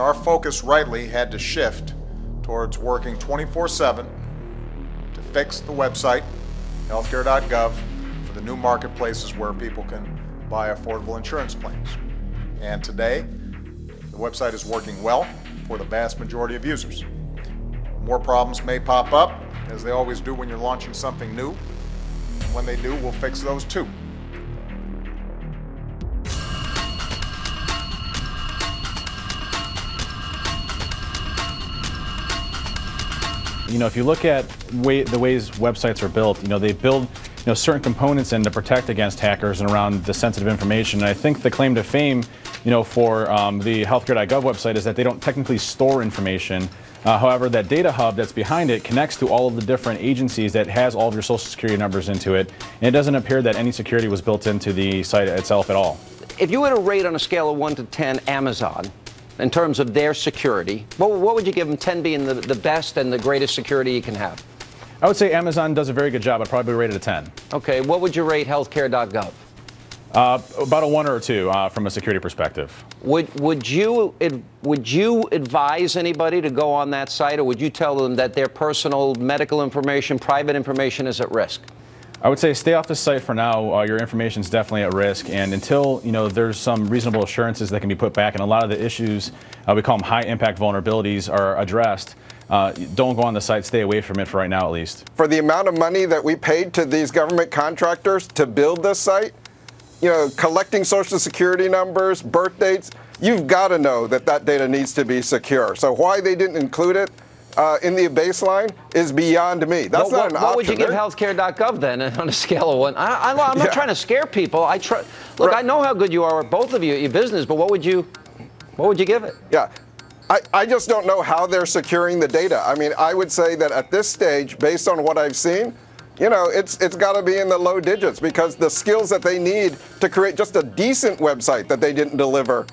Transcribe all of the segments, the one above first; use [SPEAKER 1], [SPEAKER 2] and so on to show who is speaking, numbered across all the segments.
[SPEAKER 1] our focus rightly had to shift towards working 24/7 to fix the website, Healthcare.gov, for the new marketplaces where people can buy affordable insurance plans. And today, the website is working well for the vast majority of users. More problems may pop up, as they always do when you're launching something new. And when they do, we'll fix those too.
[SPEAKER 2] You know, if you look at the ways websites are built, you know, they build certain components in to protect against hackers and around the sensitive information. And I think the claim to fame, for the Healthcare.gov website is that they don't technically store information. However, that data hub that's behind it connects to all of the different agencies that has all of your social security numbers into it. And it doesn't appear that any security was built into the site itself at all.
[SPEAKER 3] If you were to rate on a scale of 1 to 10 Amazon, in terms of their security, what would you give them, 10 being the best and the greatest security you can have?
[SPEAKER 2] I would say Amazon does a very good job. I'd probably rate it a 10.
[SPEAKER 3] Okay, what would you rate Healthcare.gov?
[SPEAKER 2] About a 1 or a 2 from a security perspective.
[SPEAKER 3] Would you advise anybody to go on that site, or would you tell them that their personal medical information, private information is at risk?
[SPEAKER 2] I would say stay off the site for now. Your information is definitely at risk, and until there's some reasonable assurances that can be put back, and a lot of the issues we call them high-impact vulnerabilities are addressed. Don't go on the site. Stay away from it for right now, at least.
[SPEAKER 4] For the amount of money that we paid to these government contractors to build this site, collecting social security numbers, birth dates, you've got to know that that data needs to be secure. So why they didn't include it in the baseline is beyond me. That's not an option.
[SPEAKER 3] What would you give Healthcare.gov then on a scale of 1? I'm not trying to scare people. Look, I know how good you are, both of you, at your business, but what would you give it?
[SPEAKER 4] Yeah. I just don't know how they're securing the data. I mean, I would say that at this stage, based on what I've seen, it's got to be in the low digits, because the skills that they need to create just a decent website that they didn't deliver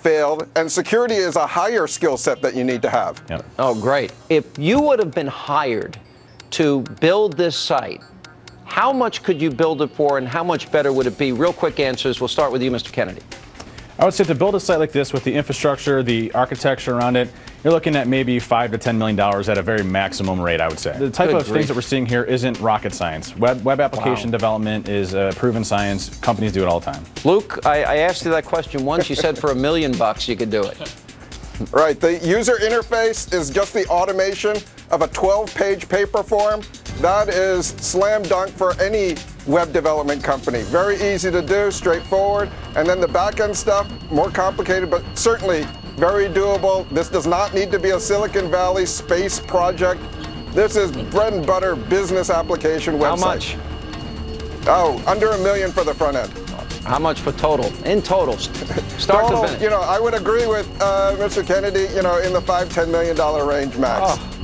[SPEAKER 4] failed, and security is a higher skill set that you need to have.
[SPEAKER 2] Yep.
[SPEAKER 3] Oh, great. If you would have been hired to build this site, how much could you build it for, and how much better would it be? Real quick answers. We'll start with you, Mr. Kennedy.
[SPEAKER 2] I would say to build a site like this with the infrastructure, the architecture around it, you're looking at maybe $5 to $10 million at a very maximum rate, I would say. The type of things that we're seeing here isn't rocket science. Web application development is proven science. Companies do it all the time.
[SPEAKER 3] Luke, I asked you that question once. You said for $1 million you could do it.
[SPEAKER 4] Right. The user interface is just the automation of a 12-page paper form. That is slam dunk for any web development company. Very easy to do, straightforward. And then the back-end stuff, more complicated, but certainly very doable. This does not need to be a Silicon Valley space project. This is bread and butter business application website.
[SPEAKER 3] How much?
[SPEAKER 4] Oh, under $1 million for the front end.
[SPEAKER 3] How much for total? In total, start to finish.
[SPEAKER 4] I would agree with Mr. Kennedy, in the $5–10 million range max.
[SPEAKER 3] Oh.